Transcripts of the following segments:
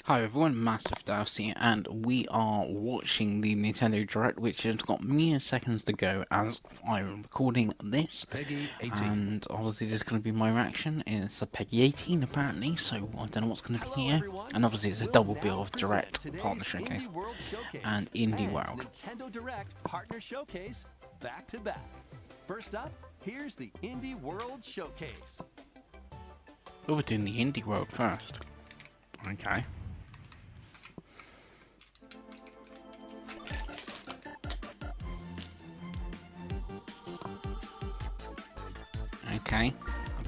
Hi everyone, masofdas here, and we are watching the Nintendo Direct, which has got mere seconds to go as I'm recording this. Peggy 18. And obviously there's going to be my reaction. It's a Peggy 18 apparently, so I don't know what's going to be here. And obviously it's a double bill of Direct Partner Showcase and Indie World. Nintendo Direct Partner Showcase back to back. First up, here's the Indie World Showcase. Oh, we're doing the Indie World first. Okay. Okay,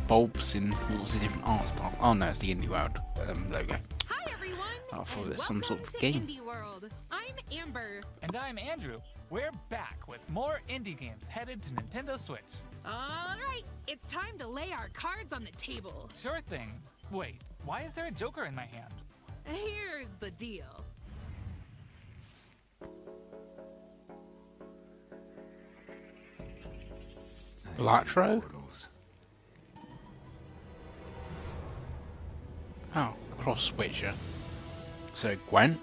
bulbs in what's the different art style? Oh no, it's the Indie World logo. Hi everyone! I thought it was some Welcome sort of to game. Indie World. I'm Amber. And I'm Andrew. We're back with more indie games headed to Nintendo Switch. Alright, it's time to lay our cards on the table. Sure thing. Wait, why is there a Joker in my hand? Here's the deal. Electro? Oh, cross switcher. So Gwen?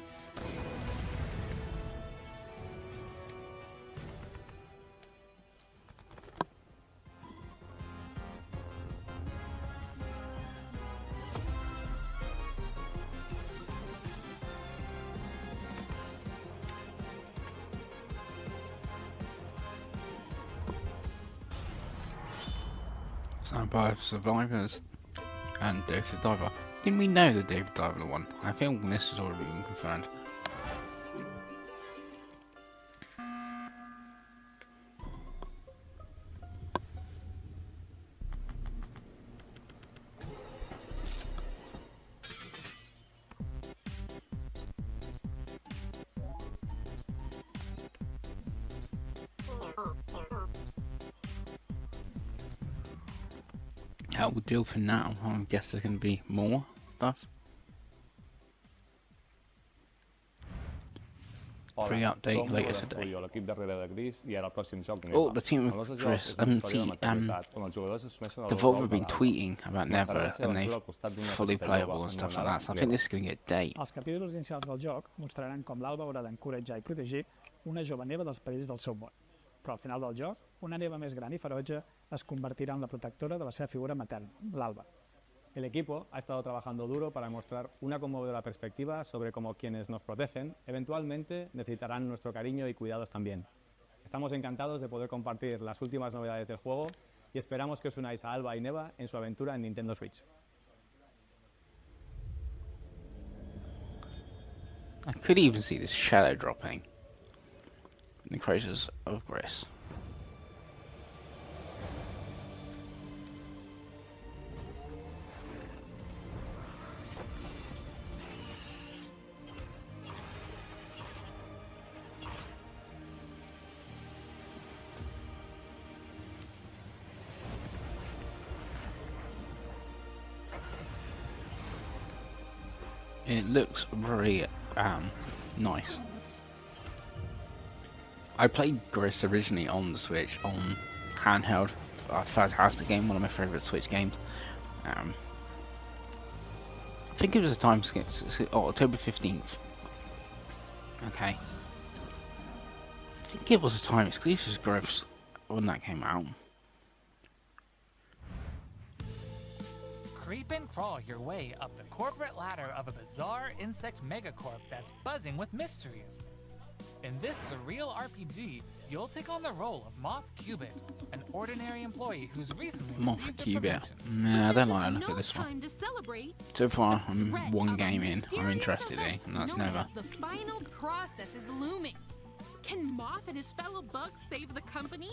Both Survivors and David the Diver. Didn't we know that David the Diver won? I think this has already been confirmed. That will do for now. I guess there's going to be more stuff. Pre-update later today. Oh, the team of Chris Devolver have been tweeting about Never, and they're fully playable and stuff like that, so I think this is going to get a date. Els capítols inicials del joc mostraran com l'Alba haurà d'encoratjar i protegir una jove neva dels perills del seu món. Però al final del joc, una neva més gran i ferotge es convertirà en la protectora de la seva figura materna, l'Alba. El equipo ha estado trabajando duro para mostrar una conmovedora perspectiva sobre cómo quienes nos protegen eventualmente necesitarán nuestro cariño y cuidados también. Estamos encantados de poder compartir las últimas novedades del juego y esperamos que os unáis a Alba y Neva en su aventura en Nintendo Switch. I could even see this shadow dropping in the craters of Gris. It looks very nice. I played Gris originally on the Switch, on handheld. A fantastic game, one of my favourite Switch games. I think it was a time skip. Oh, October 15th. Okay. I think it was a time exclusive Gris when that came out. Creep and crawl your way up the corporate ladder of a bizarre insect megacorp that's buzzing with mysteries. In this surreal RPG, you'll take on the role of Moth Cubit, an ordinary employee who's recently received a promotion. Nah, I don't like the look at this time one. to celebrate. So far, I'm one game in. I'm interested in, and that's Never. The final process is looming. Can Moth and his fellow bugs save the company?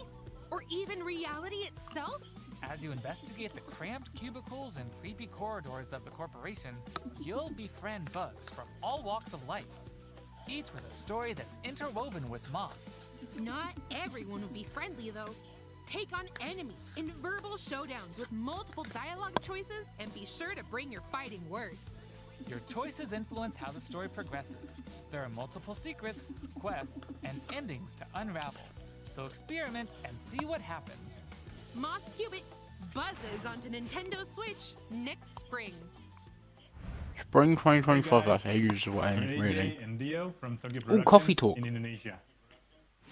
Or even reality itself? As you investigate the cramped cubicles and creepy corridors of the corporation, you'll befriend bugs from all walks of life, each with a story that's interwoven with moths. Not everyone will be friendly, though. Take on enemies in verbal showdowns with multiple dialogue choices, and be sure to bring your fighting words. Your choices influence how the story progresses. There are multiple secrets, quests, and endings to unravel. So experiment and see what happens. Moth Cubit buzzes onto Nintendo Switch next spring. Spring Hey 2025, guys, that's ages we're away, AJ really. and Dio from Tokyo Oh, Coffee Productions Talk. in Indonesia.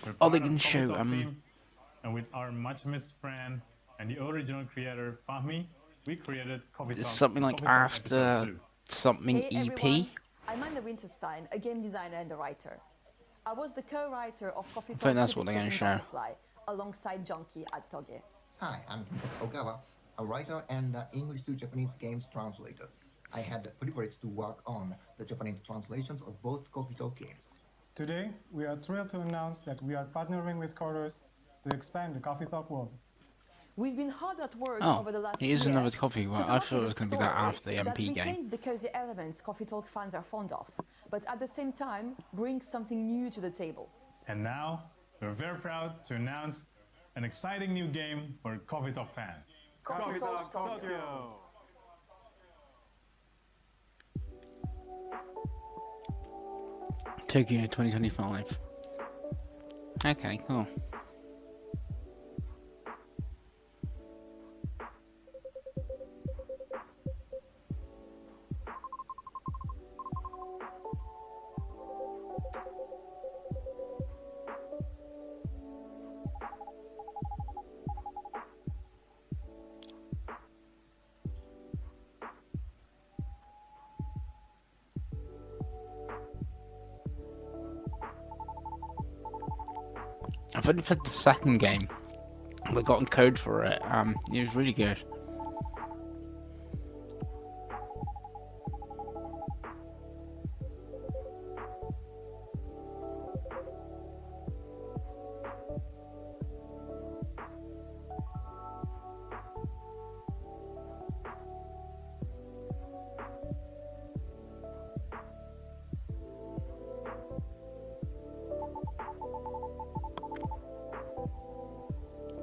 We're Oh, part they're of gonna Coffee show, Talk team, and with our much missed friend and the original creator Fahmi, we created something like Coffee Talk Episode after 2. something Hey EP. everyone, I'm Anna Winterstein, a game designer and a writer. I was the co-writer of Coffee I Talk think that's what they're gonna Hibiscus and show. Butterfly, alongside Junkie at Toge. Hi, I'm Kentaro Ogawa, a writer and English to Japanese games translator. I had the privilege to work on the Japanese translations of both Coffee Talk games. Today, we are thrilled to announce that we are partnering with Chorus to expand the Coffee Talk world. We've been hard at work Oh, over the last it year is another coffee. Well, to come I up thought it with was a going to be that story after the that MP game. retains the cozy elements Coffee Talk fans are fond of, but at the same time brings something new to the table. And now, we're very proud to announce an exciting new game for Coffee Talk fans. Coffee Talk Tokyo. Tokyo 2025. Okay, cool. I've only played the second game. I've gotten code for it. It was really good.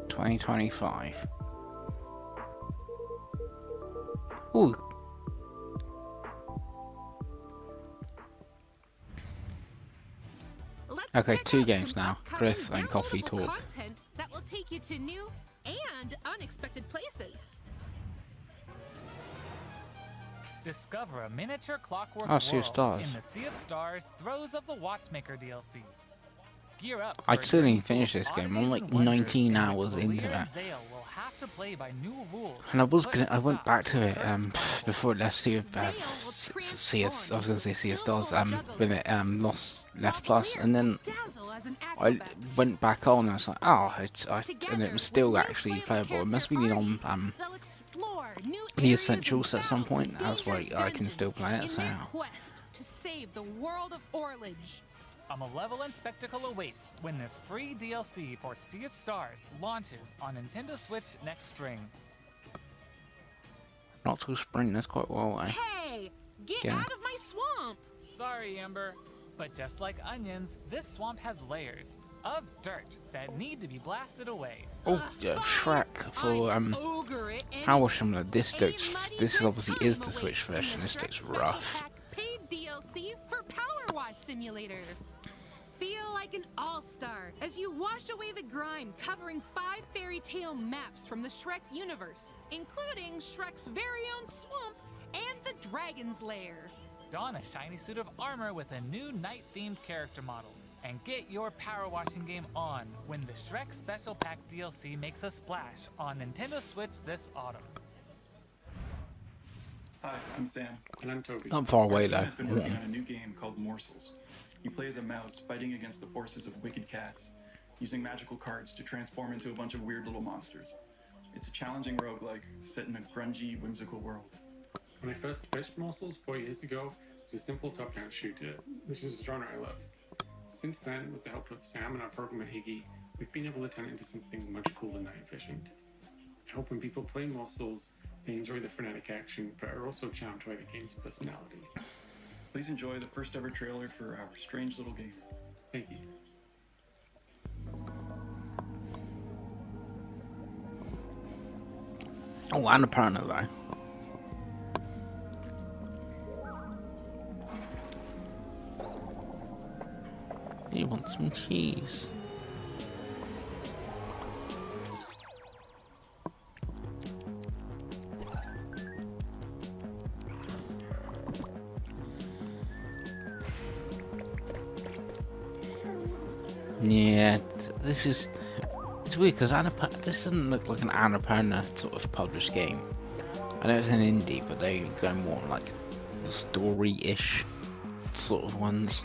$20.25. Ooh. Let's Okay, check 2 out games some now. upcoming Chris and Coffee downloadable Talk. content that will take you to new and unexpected places. Discover a miniature clockwork Oh, Sea of world Stars. in the Sea of Stars Throes of the Watchmaker DLC. Gear up I for a still journey didn't finish full of this game. I'm oddities like and wonders 19 in which hours into Valir and it. Zale will have to play by new rules And I was put gonna, a I went stop back to to the it cursed bubble. before it left Sea of Zale will Sea of, I was gonna say Sea of transform Stars into a when it juggler, left while plus, Valir and then will dazzle as an I acrobat. went back on and I was like, oh, and Together, it was still with new actually playable playable. It must be character on Arnie, they'll explore new the areas essentials and at some battle point. That's why dangerous I can still play it. in So their quest to save the world of Orlage. A malevolent spectacle awaits when this free DLC for Sea of Stars launches on Nintendo Switch next spring. not till spring. That's quite well away. Hey, get Yeah. out of my swamp! Sorry, Amber, but just like onions, this swamp has layers of dirt that need to be blasted away. Oh, yeah, Shrek for Ogre it and how was some of this a looks. muddy This good obviously time is the Switch awaits in version. the This Shrek looks Special rough. Pack paid DLC for Power Wash Simulator. Feel like an all-star as you wash away the grime, covering 5 fairy tale maps from the Shrek universe, including Shrek's very own swamp and the Dragon's Lair. Don a shiny suit of armor with a new night-themed character model, and get your power washing game on when the Shrek Special Pack DLC makes a splash on Nintendo Switch this autumn. Hi, I'm Sam. And I'm Toby. Not far Our away team though. has been working on a new game called Morsels. You play as a mouse fighting against the forces of wicked cats, using magical cards to transform into a bunch of weird little monsters. It's a challenging roguelike set in a grungy, whimsical world. When I first pitched Morsels 4 years ago, it was a simple top-down shooter, which is a genre I love. Since then, with the help of Sam and our programmer Higgy, we've been able to turn it into something much cooler and night efficient. I hope when people play Morsels, they enjoy the frenetic action, but are also charmed by the game's personality. Please enjoy the first ever trailer for our strange little game. Thank you. Oh, and a partner though. You want some cheese? Yeah, this is... It's weird because this doesn't look like an Annapurna sort of published game. I know it's an indie, but they go more like the story-ish sort of ones.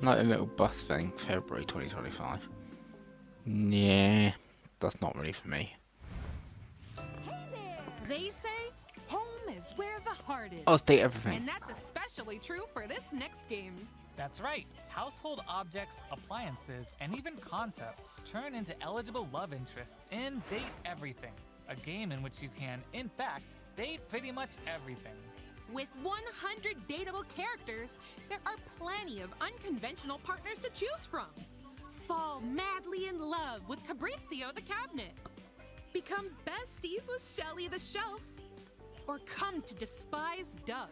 Like a little bus thing, February 2025. Yeah, that's not really for me. They say home is where the heart is. I'll state everything. And that's especially true for this next game. That's right. Household objects, appliances, and even concepts turn into eligible love interests in Date Everything, a game in which you can, in fact, date pretty much everything. With 100 dateable characters, there are plenty of unconventional partners to choose from. Fall madly in love with Fabrizio the cabinet. Become besties with Shelly the shelf. Or come to despise Doug,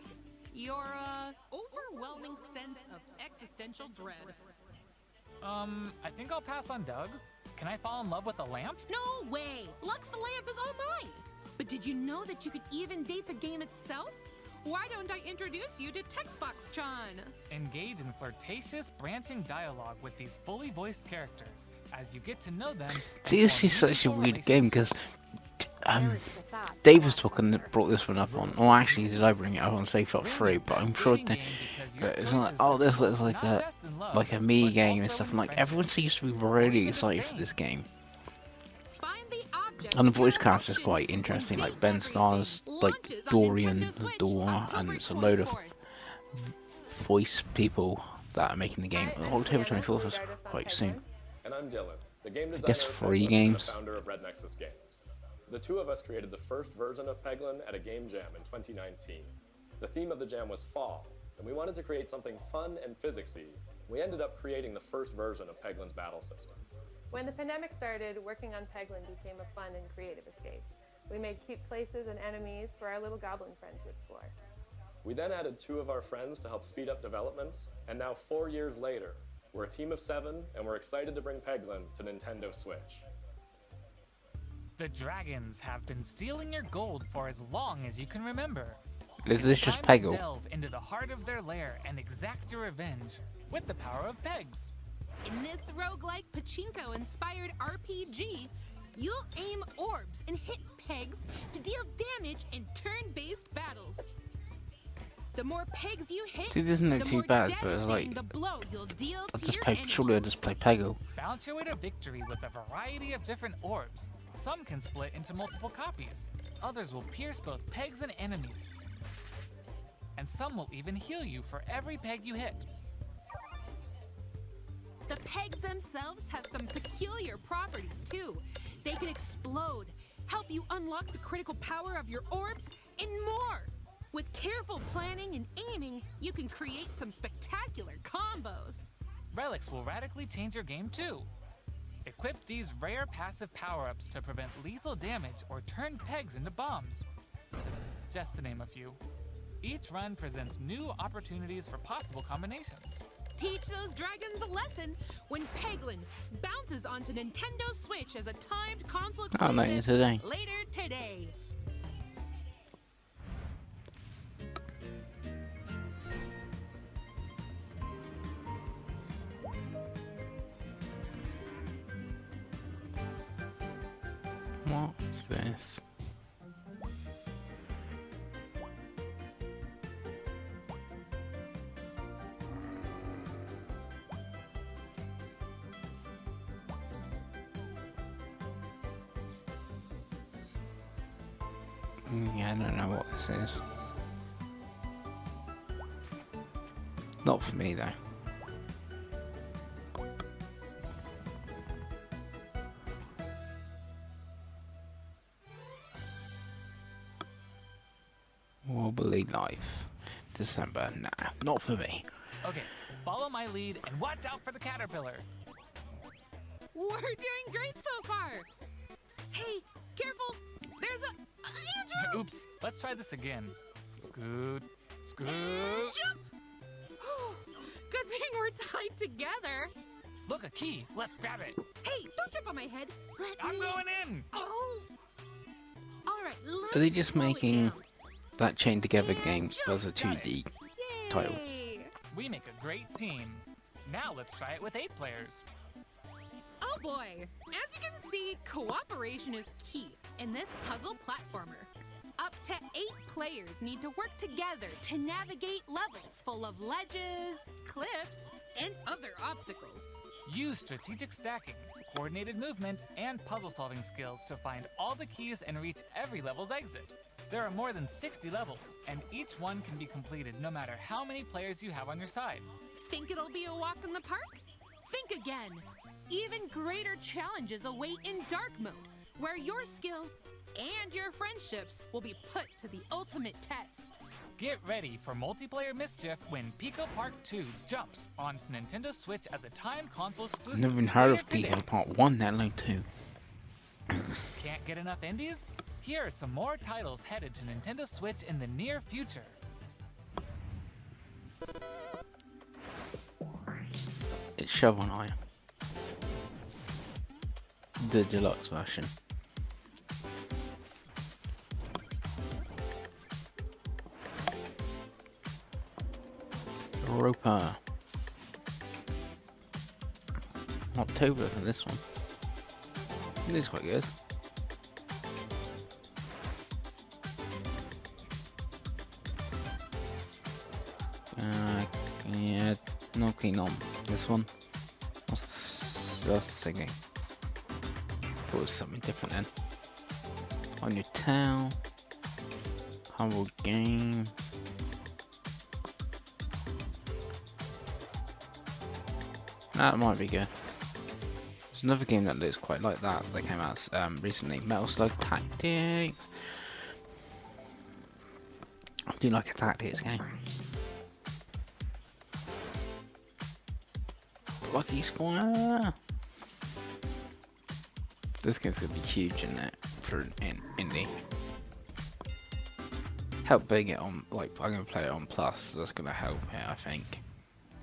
your overwhelming sense of existential dread. I think I'll pass on Doug. Can I fall in love with a lamp? No way! Lux the lamp is all mine! But did you know that you could even date the game itself? Why don't I introduce you to Textbox-chan? Engage in flirtatious, branching dialogue with these fully voiced characters as you get to know them. This is such a weird game because Dave was talking and brought this one up on. Well, actually, did I bring it up on Safe Shop 3? But I'm sure it's not like, oh, this looks like a me game and stuff. And like everyone seems to be really excited for this game. And the voice cast is quite interesting, like Ben Starr's like Dorian the Door, and it's a load of voice people that are making the game. October 24th is quite soon. And I'm Dylan, the game designer I guess 3 games. and founder of Red Nexus Games. The two of us created the first version of Peglin at a game jam in 2019. The theme of the jam was fall, and we wanted to create something fun and physicsy. We ended up creating the first version of Peglin's battle system. When the pandemic started, working on Peglin became a fun and creative escape. We made cute places and enemies for our little goblin friend to explore. We then added 2 of our friends to help speed up development, and now 4 years later, we're a team of 7, and we're excited to bring Peglin to Nintendo Switch. The dragons have been stealing your gold for as long as you can remember. Is this just Time to Peggle? delve into the heart of their lair and exact your revenge with the power of pegs. In this roguelike pachinko-inspired RPG, you'll aim orbs and hit pegs to deal damage in turn-based battles. The more pegs you hit, See, this isn't the too more bad, but devastating like, the blow you'll deal I'll to just your play. enemies. Surely I'll just play Peggle. Bounce your way to victory with a variety of different orbs. Some can split into multiple copies. Others will pierce both pegs and enemies. And some will even heal you for every peg you hit. The pegs themselves have some peculiar properties too. They can explode, help you unlock the critical power of your orbs, and more. With careful planning and aiming, you can create some spectacular combos. Relics will radically change your game too. Equip these rare passive power-ups to prevent lethal damage or turn pegs into bombs. Just to name a few. Each run presents new opportunities for possible combinations. Teach those dragons a lesson when Peglin bounces onto Nintendo Switch as a timed console Oh, later exclusive today. later today. What's this? Yeah, I don't know what this is. Not for me though. Wobbly Life. December. Nah, not for me. Okay, follow my lead and watch out for the caterpillar. We're doing great so far. Hey, careful! There's a Andrew! Oops, let's try this again. Scoot, scoot. Jump! Good thing we're tied together. Look, a key. Let's grab it. Hey, don't jump on my head. I'm going in. Oh. All right, let's Are they just slow it making down. that chain together game as a 2D title? Yay. We make a great team. Now let's try it with 8 players. Oh boy! As you can see, cooperation is key in this puzzle platformer. Up to 8 players need to work together to navigate levels full of ledges, cliffs, and other obstacles. Use strategic stacking, coordinated movement, and puzzle-solving skills to find all the keys and reach every level's exit. There are more than 60 levels, and each one can be completed no matter how many players you have on your side. Think it'll be a walk in the park? Think again. Even greater challenges await in dark mode, where your skills and your friendships will be put to the ultimate test. Get ready for multiplayer mischief when Pico Park 2 jumps onto Nintendo Switch as a timed console exclusive. I've never even heard later of Pico today. Part 1, let alone 2. Can't get enough indies? Here are some more titles headed to Nintendo Switch in the near future. It's Shovel Knight. The deluxe version. Roper. October for this one. It is quite good. Yeah, not keen on this one. That's the same game. Thought it was something different then. On your town. Humble Games. That might be good. There's another game that looks quite like that came out recently. Metal Slug Tactics. I do like a tactics game. Lucky Square. This game's gonna be huge in it for an indie. Help big it on, like I'm gonna play it on Plus, so that's gonna help it, I think.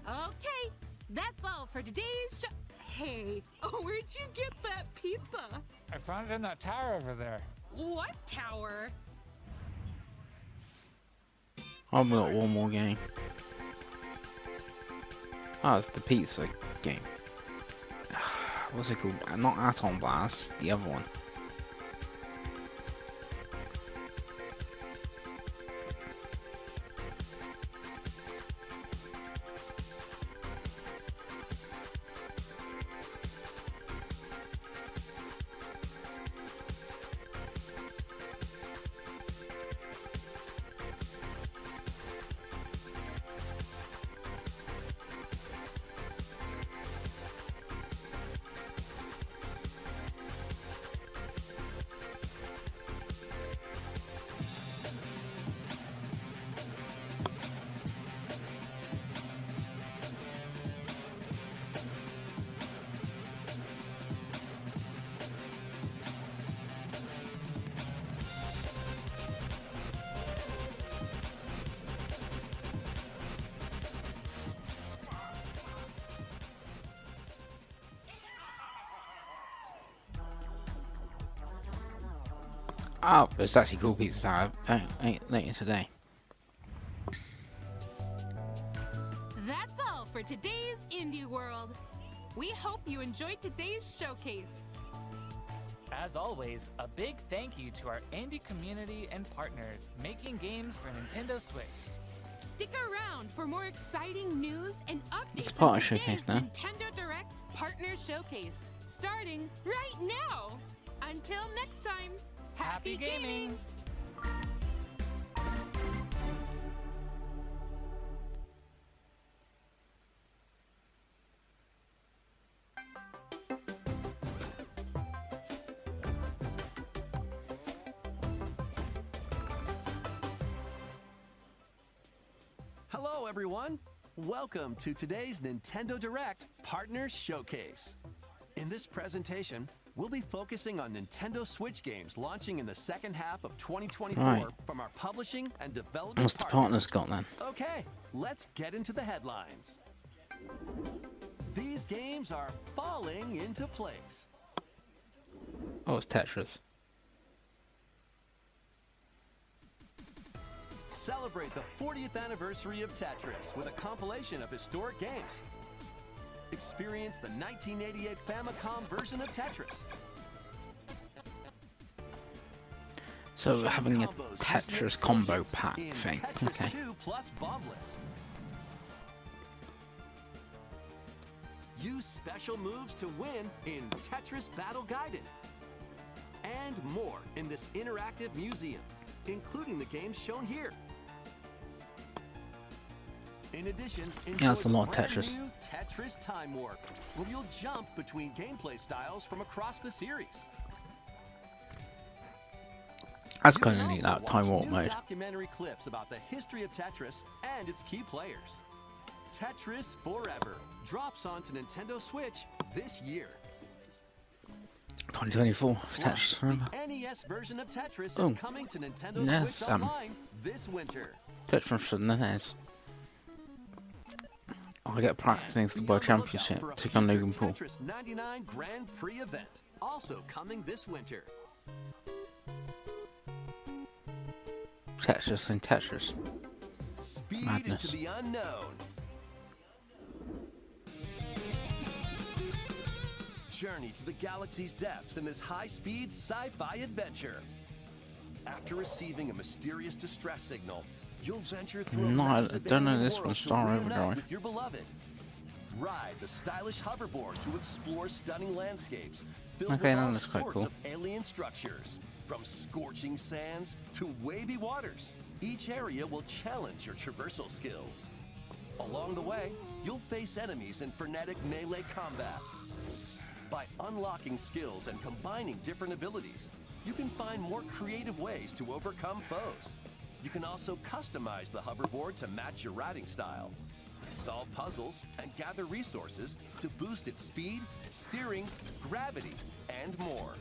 Okay, that's all for today's show. Hey, where'd you get that pizza? I found it in that tower over there. What tower? I've got one more game. Oh, it's the pizza game. What's it called? Not Atom Blast, the other one. Oh, it's actually called Pizza Tower. I ate later today. That's all for today's Indie World. We hope you enjoyed today's showcase. As always, a big thank you to our indie community and partners making games for Nintendo Switch. Stick around for more exciting news and It's updates part on of today's Showcase now. Nintendo Direct Partner Showcase, starting right now. Until next time, happy gaming! everyone. Welcome to today's Nintendo Direct Partner Showcase. In this presentation, we'll be focusing on Nintendo Switch games launching in the second half of 2024 Right. from our publishing and development What's the partners got then? Okay, let's get into the headlines. These games are falling into place. Oh, it's Tetris. Celebrate the 40th anniversary of Tetris with a compilation of historic games. Experience the 1988 Famicom version of Tetris. So we're having a Tetris combo pack in thing. Tetris Okay. 2 plus Bombless. Use special moves to win in Tetris Battle Guided. And more in this interactive museum, including the games shown here. In addition, enjoy that's a the lot of brand Tetris. new Tetris Time Warp, where you'll jump between gameplay styles from across the series. That's You can kind of neat, also that time watch warp new mode. documentary clips about the history of Tetris and its key players. Tetris Forever drops onto Nintendo Switch this year. 2024. Plus, Tetris Forever. the NES version of Tetris Oh. is coming to Nintendo Yes, Switch Online this winter. Tetris for the NES. I get practicing for the World Championship. For a Take on future Logan Paul. Tetris 99 Grand Prix event, also coming this winter. Tetris and Tetris. Speed Madness. into the unknown. Journey to the galaxy's depths in this high-speed sci-fi adventure. After receiving a mysterious distress signal, you'll venture through a No, I massive don't know alien this world one, to Star reunite Overdrive. with your beloved. Ride the stylish hoverboard to explore stunning landscapes filled Okay, with all that's quite sorts cool. of alien structures. From scorching sands to wavy waters, each area will challenge your traversal skills. Along the way, you'll face enemies in frenetic melee combat. By unlocking skills and combining different abilities, you can find more creative ways to overcome foes. You can also customize the hoverboard to match your riding style, solve puzzles, and gather resources to boost its speed, steering, gravity, and more.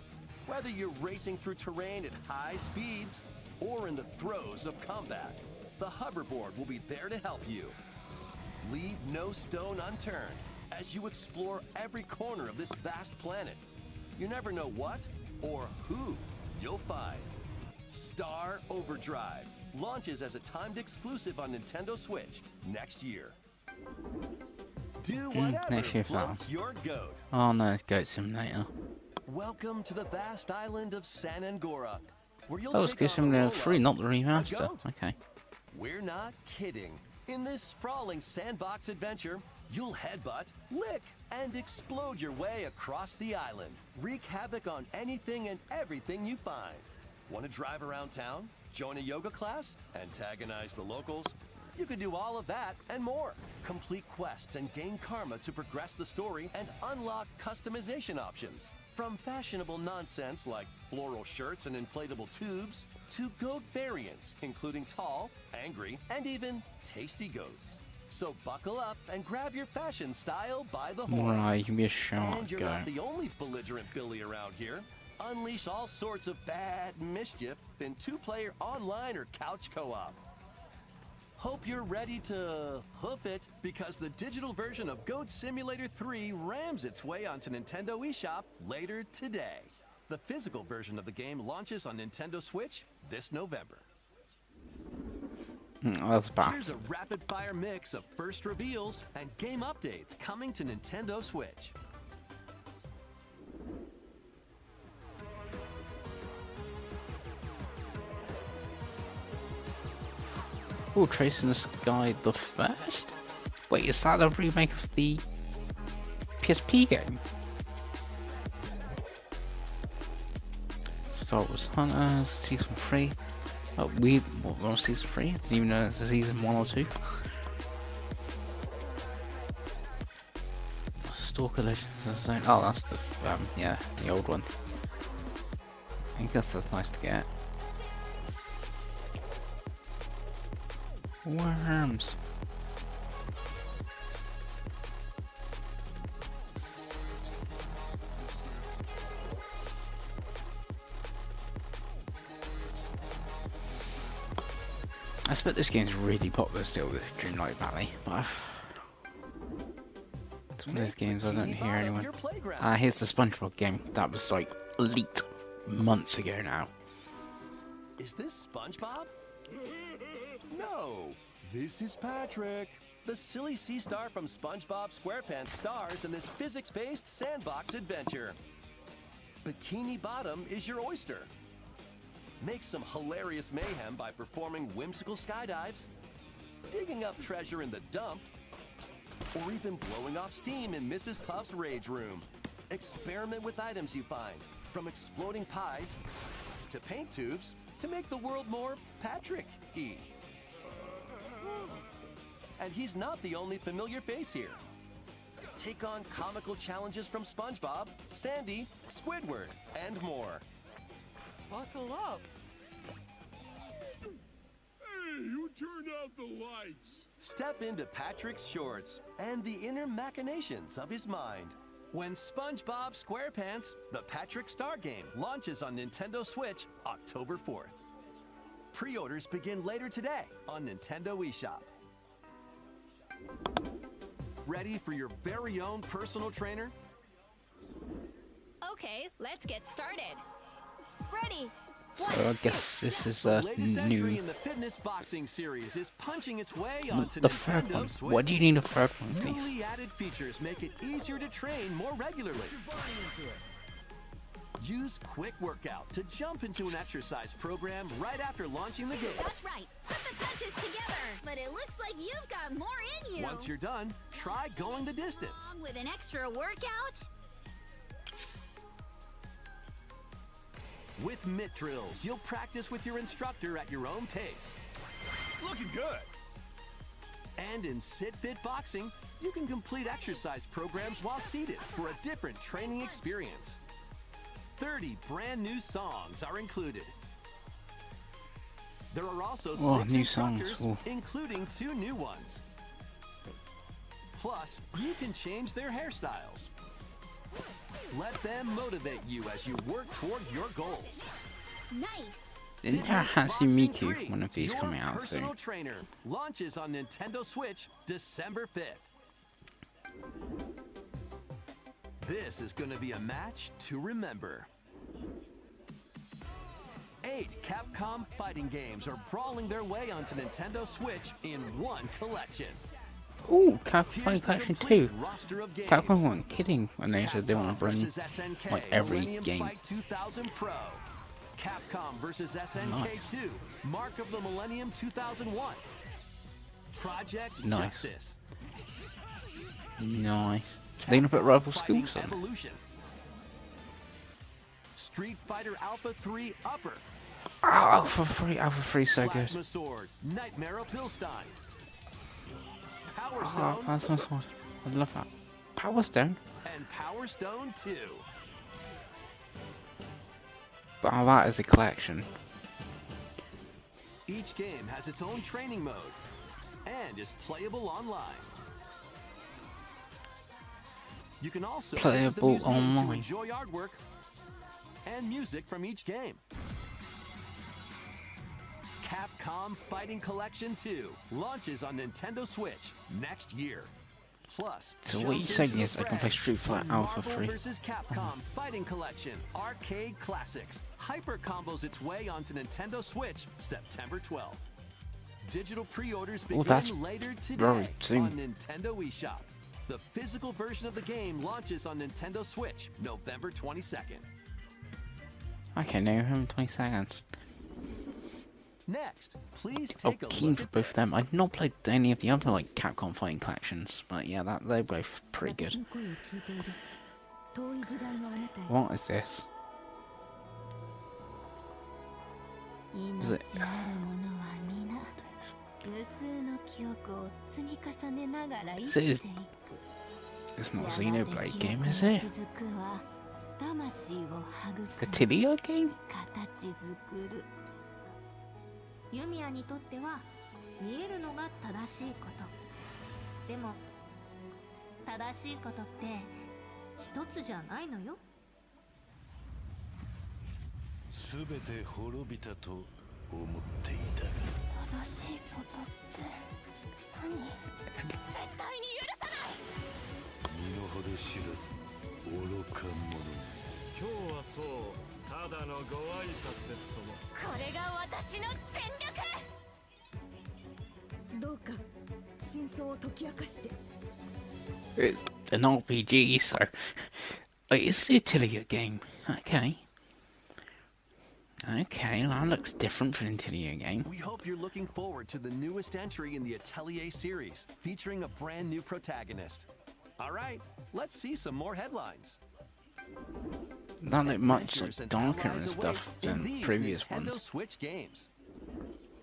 Whether you're racing through terrain at high speeds or in the throes of combat, the hoverboard will be there to help you. Leave no stone unturned as you explore every corner of this vast planet. You never know what or who you'll find. Star Overdrive launches as a timed exclusive on Nintendo Switch next year. Do whatever next year, floats your goat. Oh no, it's Goat Simulator. Welcome to the vast island of San Angora, where you'll Oh, it's take Goat on the Simulator role 3, of not the a remaster. goat. Okay. We're not kidding. In this sprawling sandbox adventure, you'll headbutt, lick, and explode your way across the island. Wreak havoc on anything and everything you find. Want to drive around town, join a yoga class, antagonize the locals? You can do all of that and more. Complete quests and gain karma to progress the story and unlock customization options. From fashionable nonsense like floral shirts and inflatable tubes, to goat variants, including tall, angry, and even tasty goats. So buckle up and grab your fashion style by the horns. Right, you can be a shark And you're goat. not the only belligerent Billy around here. Unleash all sorts of bad mischief in two-player online or couch co-op. Hope you're ready to hoof it, because the digital version of Goat Simulator 3 rams its way onto Nintendo eShop later today. The physical version of the game launches on Nintendo Switch this November. That's bad. Here's a rapid-fire mix of first reveals and game updates coming to Nintendo Switch. Oh, Tracing the Sky the First? Wait, is that a remake of the PSP game? Star Wars Hunters, Season 3. Oh, we're on Season 3? I didn't even know it's a Season 1 or 2. Stalker Legends of the Zone. Oh, that's the, yeah, the old ones. I guess that's nice to get. Worms. expect this game's really popular still during Night Valley, but it's one of those games I don't hear anyone. Here's the SpongeBob game. That was like leaked months ago now. Is this SpongeBob? No, this is Patrick. The silly sea star from SpongeBob SquarePants stars in this physics-based sandbox adventure. Bikini Bottom is your oyster. Make some hilarious mayhem by performing whimsical skydives, digging up treasure in the dump, or even blowing off steam in Mrs. Puff's rage room. Experiment with items you find, from exploding pies to paint tubes to make the world more Patrick-y. And he's not the only familiar face here. Take on comical challenges from SpongeBob, Sandy, Squidward, and more. Buckle up. Hey, who turned out the lights? Step into Patrick's shorts and the inner machinations of his mind. When SpongeBob SquarePants, the Patrick Star Game, launches on Nintendo Switch October 4th. Pre-orders begin later today on Nintendo eShop. Ready for your very own personal trainer? Okay, let's get started. Ready. So I guess this is The a latest entry new. in the fitness boxing series is punching its way onto The third Nintendo one. Switch. What do you need a third one, please? Newly added features make it easier to train more regularly. Use Quick Workout to jump into an exercise program right after launching the game. That's right. Put the punches together. But it looks like you've got more in you. Once you're done, try going the distance. Along with an extra workout? With mitt drills, you'll practice with your instructor at your own pace. Looking good. And in Sit Fit Boxing, you can complete exercise programs while seated for a different training experience. 30 brand new songs are included. There are also 6 new songs. instructors, Ooh. including 2 new ones. Plus, you can change their hairstyles. Let them motivate you as you work toward your goals. Nice. Isn't there a Boxing Hatsune 3, Miku, one of these your coming out soon? personal trainer, launches on Nintendo Switch December 5th. This is going to be a match to remember. 8 Capcom fighting games are brawling their way onto Nintendo Switch in one collection. Ooh, Capcom Here's the Collection complete 2. roster of games. Capcom weren't kidding when they said they want to bring versus SNK, like every Millennium game. Fight 2000 Pro. Capcom versus SNK Nice. 2, Mark of the Millennium 2001. Project Nice. Justice. Nice. They're gonna put rival Fighting schools on. Evolution. Street Fighter Alpha 3 Upper. Oh, Alpha 3 so good. Plasma Sword, Nightmare of Pilstein. Power Oh, Stone Plasma Sword. I love that. Power Stone. and Power Stone 2. Oh, that is a collection. Each game has its own training mode and is playable online. You can also visit the Playable museum to online. enjoy artwork and music from each game. Capcom Fighting Collection 2 launches on Nintendo Switch next year. Plus, So what you're jump saying into is the I can play fray Street Fighter when Alpha Marvel 3. vs. Capcom Fighting Collection Arcade Classics hyper combos its way onto Nintendo Switch September 12th. Digital pre-orders begin that's later very today soon. on Nintendo eShop. The physical version of the game launches on Nintendo Switch November 22nd. Okay, November 20 seconds. Next, please Oh, take a keen look for at both of them. I've not played any of the other like Capcom Fighting collections, but yeah, they're both pretty good. What is this? Is it? It's not a Xenoblade game, is it? The Tilia game? ユミヤにとっては見えるのが正しいことでも正しいことって一つじゃないのよすべて滅びたと思っていたが It's an RPG, so it's an Atelier game. Okay. Okay, that looks different from an Atelier game. We hope you're looking forward to the newest entry in the Atelier series, featuring a brand new protagonist. All right, let's see some more headlines. Not like much Adventures like and darker allies and stuff await in than these previous Nintendo ones. Switch games.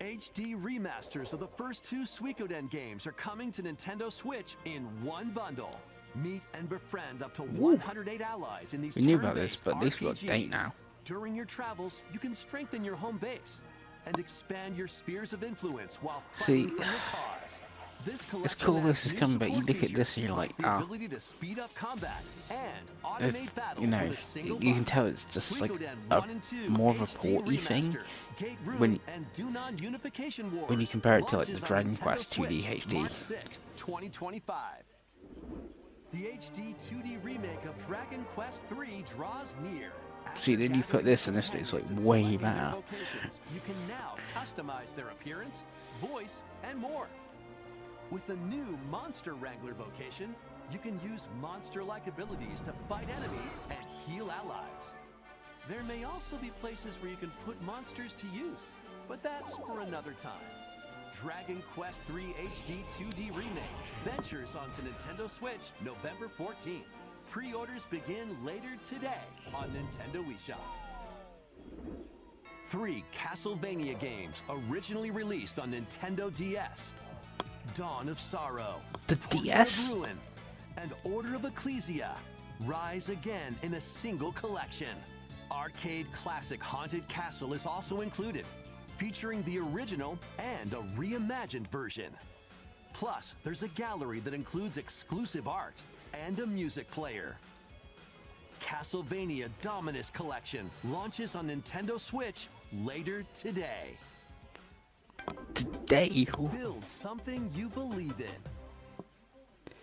HD remasters of the first two Suikoden games are coming to Nintendo Switch in one bundle. Meet and befriend up to 108 allies in these We knew about this, turn-based but at least we've got a date RPGs. now. During your travels, you can strengthen your home base and expand your spheres of influence while See, fighting for your cause. This it's collection cool adds this is new coming, but you support look at this features, and you're like, the ah, ability to speed up combat and it's, automate battles you know, with a single you can button. tell it's just like Suikoden a 1 and 2 more of a HD porty thing remaster, Gate Rune, when and Dunon Unification Wars when you compare it to like the launches on Dragon Nintendo Quest 2D Switch HD. March 6th, 2025. The HD 2D remake of Dragon Quest III draws near. See, then you put this and this, it's like way better. You can now customize their appearance, voice, and more. With the new Monster Wrangler vocation, you can use monster-like abilities to fight enemies and heal allies. There may also be places where you can put monsters to use, but that's for another time. Dragon Quest III HD 2D Remake ventures onto Nintendo Switch November 14th. Pre-orders begin later today on Nintendo eShop. 3 Castlevania games originally released on Nintendo DS. Dawn of Sorrow, The Portrait DS? of Ruin, and Order of Ecclesia rise again in a single collection. Arcade classic Haunted Castle is also included, featuring the original and a reimagined version. Plus, there's a gallery that includes exclusive art and a music player. Castlevania Dominus Collection launches on Nintendo Switch later today. Today? Build something you believe in.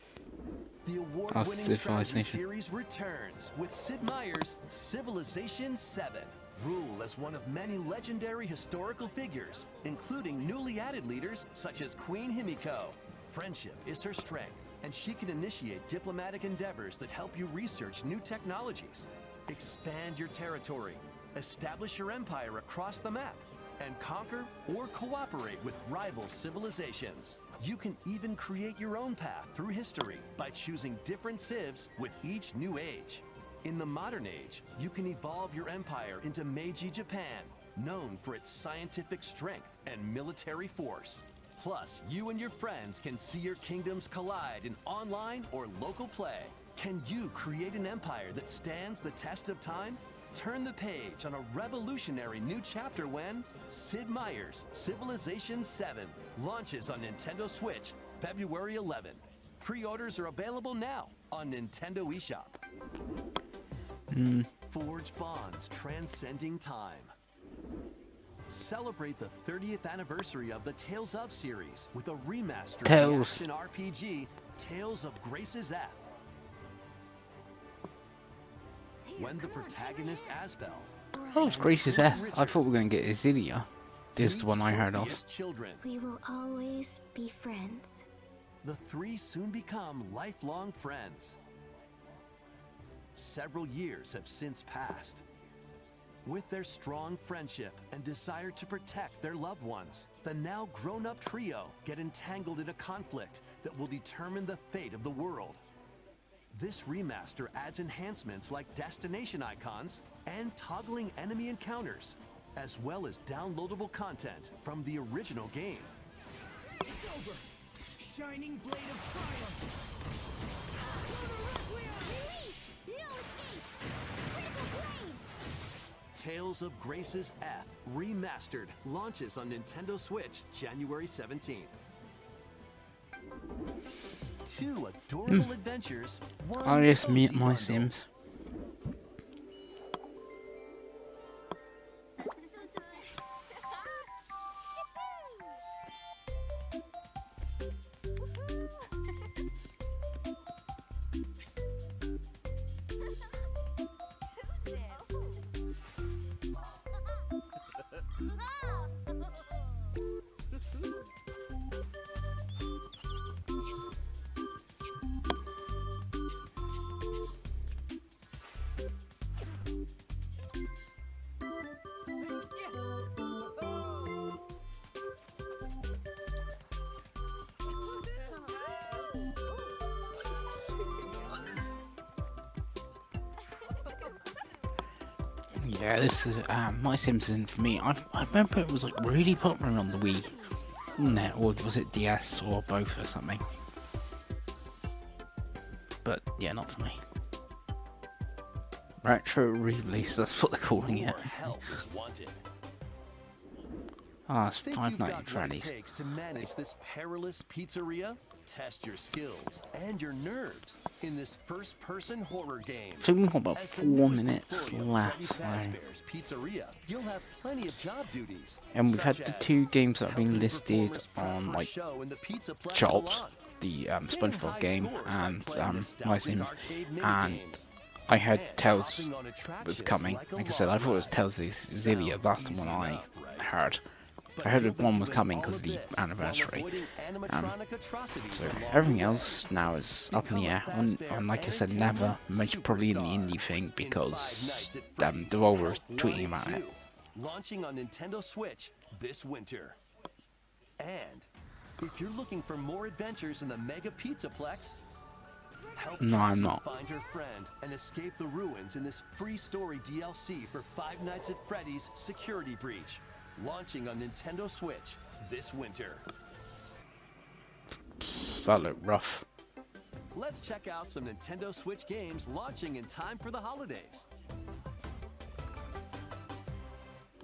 The award-winning strategy Civilization. series returns with Sid Meier's Civilization 7. Rule as one of many legendary historical figures, including newly added leaders such as Queen Himiko. Friendship is her strength, and she can initiate diplomatic endeavors that help you research new technologies, expand your territory, establish your empire across the map, and conquer or cooperate with rival civilizations. You can even create your own path through history by choosing different civs with each new age. In the modern age, you can evolve your empire into Meiji Japan, known for its scientific strength and military force. Plus, you and your friends can see your kingdoms collide in online or local play. Can you create an empire that stands the test of time? Turn the page on a revolutionary new chapter when Sid Meier's Civilization 7 launches on Nintendo Switch February 11. Pre-orders are available now on Nintendo eShop. Forge bonds transcending time. Celebrate the 30th anniversary of the Tales of series with a remastered Tales. action RPG, Tales of Grace's F. When the protagonist Asbel Oh, it's Grace's F. I thought we were going to get Isidia. This is the one I heard of. Sophia's children, We will always be friends. the 3 soon become lifelong friends. Several years have since passed. With their strong friendship and desire to protect their loved ones, the now grown-up trio get entangled in a conflict that will determine the fate of the world. This remaster adds enhancements like destination icons and toggling enemy encounters, as well as downloadable content from the original game. It's over! Shining blade of triumph! No escape! Critical blade! Tales of Grace's F Remastered launches on Nintendo Switch January 17th. 2 adorable adventures, one I just cozy meet my bundle. Sims. Yeah, this is My Simpson for me. I remember it was like really popular on the Wii, or was it DS or both or something? But yeah, not for me. Retro re-release, that's what they're calling it. Ah, it's $5.90 for it takes to manage this perilous pizzeria? Test your skills and your nerves in this first-person horror game. I think we've got about 4 minutes left. Pizzeria, you'll have plenty of job duties. And we've had the 2 games that have been listed on like Chops, the SpongeBob game, and My Sims, and I heard Tales was coming. Like I said, I thought it was Tales of Xillia, that's the one I heard. I heard that one was coming because of the anniversary. So everything else now is up in the air. And like I said, never, most probably in the indie thing because Devolver is tweeting about it. Launching on Nintendo Switch this winter. And if you're looking for more adventures in the Mega Pizzaplex, help no, I'm not. Find her friend and escape the ruins in this free story DLC for Five Nights at Freddy's Security Breach. Launching on Nintendo Switch this winter. That looked rough. Let's check out some Nintendo Switch games launching in time for the holidays.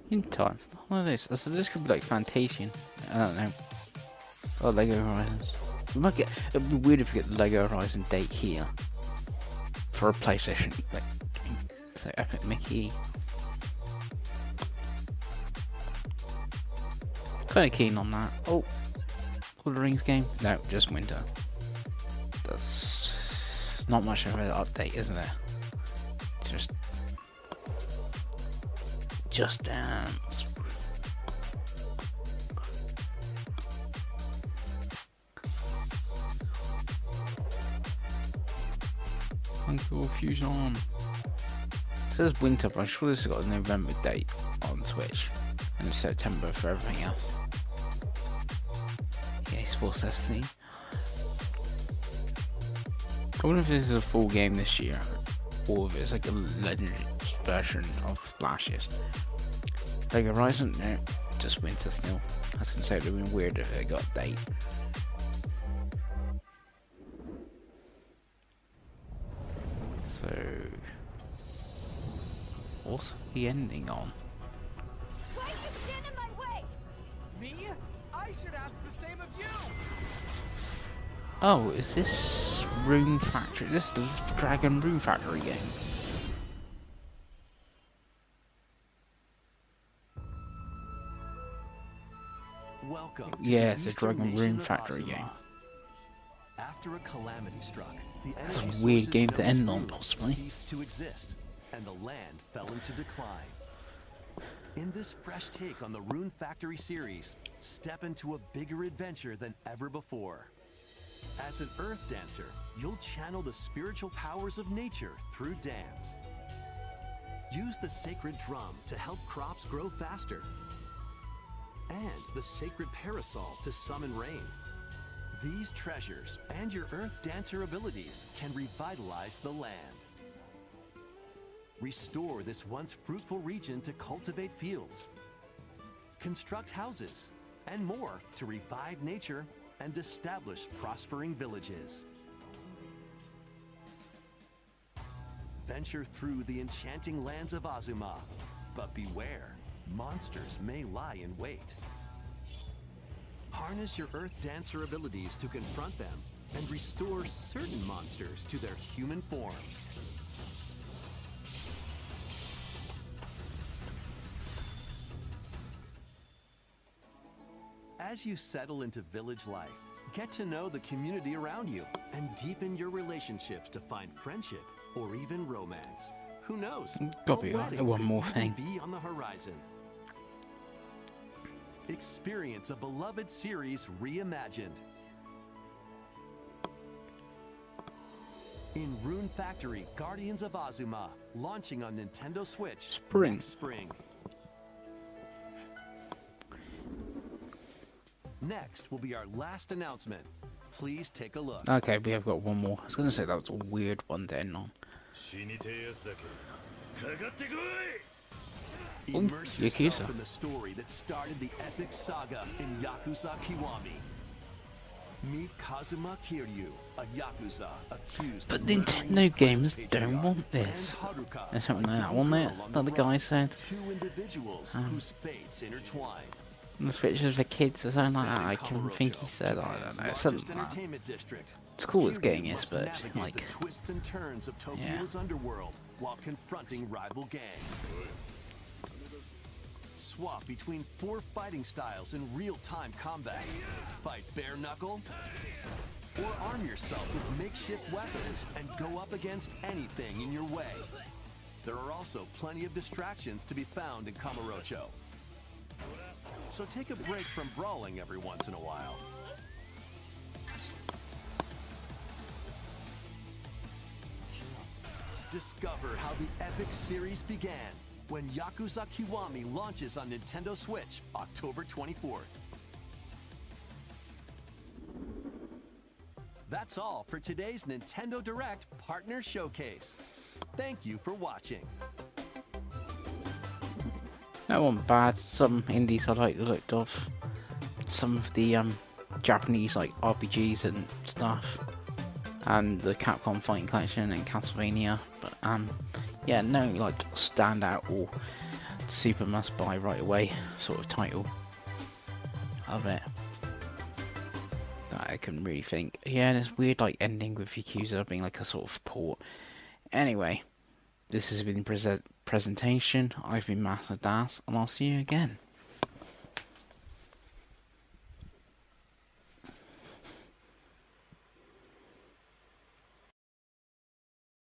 In time for the holidays? So this could be like Fantasian. I don't know. Or Lego Horizons. We might get. It'd be weird if we get the Lego Horizon date here for a PlayStation. Like, so Epic Mickey. Kind of keen on that. Oh, Lord of the Rings game? No, just winter. That's not much of an update, isn't it? Just Dance. Uncle Fusion. It says winter, but I'm sure this has got a November date on Switch. And it's September for everything else. Yeah, Sports FC. I wonder if this is a full game this year, or if it's like a legendary version of last year's. Like Horizon, no, just winter still. I was gonna say it would have been weird if it got a date. So, what's the ending on? Me? I should ask the same of you! Oh, is this Rune Factory? This is the Dragon Rune Factory game. Welcome. Yeah, it's a Dragon Rune Factory game. After a calamity struck, the That's energy a weird sources game to known as end on, runes possibly. ceased to exist, and the land fell into decline. In this fresh take on the Rune Factory series, step into a bigger adventure than ever before. As an earth dancer, you'll channel the spiritual powers of nature through dance. Use the sacred drum to help crops grow faster, and the sacred parasol to summon rain. These treasures and your earth dancer abilities can revitalize the land. Restore this once fruitful region to cultivate fields, construct houses, and more to revive nature and establish prospering villages. Venture through the enchanting lands of Azuma, but beware, monsters may lie in wait. Harness your Earth Dancer abilities to confront them and restore certain monsters to their human forms. As you settle into village life, get to know the community around you and deepen your relationships to find friendship or even romance. Who knows? Got to be A wedding one could more even thing. be on the horizon. Experience a beloved series reimagined. In Rune Factory, Guardians of Azuma, launching on Nintendo Switch next spring. Next will be our last announcement. Please take a look. Okay, we have got one more. I was gonna say that was a weird one to end on. Immerse Yakuza. yourself in the story that started the epic saga in Yakuza Kiwami. Meet Kazuma Kiryu, a Yakuza accused But of murdering Nintendo his gamers clan's don't patriarch, want this. and Haruka, There's something a like that, young wasn't girl it? on That the run. guy said. Two individuals whose fates intertwine. And the pictures of the kids or something like that. Set I in can think he Kamurocho, said. I Japan's don't know. largest Something like that. entertainment district. It's cool as Kiryu getting this, must but navigate like, the twists and turns of Tokyo's underworld while confronting rival gangs. Swap between 4 fighting styles in real-time combat. Fight bare knuckle, or arm yourself with makeshift weapons and go up against anything in your way. There are also plenty of distractions to be found in Kamurocho. So take a break from brawling every once in a while. Discover how the epic series began when Yakuza Kiwami launches on Nintendo Switch October 24th. That's all for today's Nintendo Direct Partner Showcase. Thank you for watching. that wasn't bad. Some indies I like the look of. Some of the Japanese like RPGs and stuff. And the Capcom Fighting Collection and Castlevania. But yeah, no like standout or super must buy right away sort of title of it that I can really think. Yeah, and it's weird like ending with Yakuza being like a sort of port. Anyway, this has been presentation. I've been masofdas, and I'll see you again.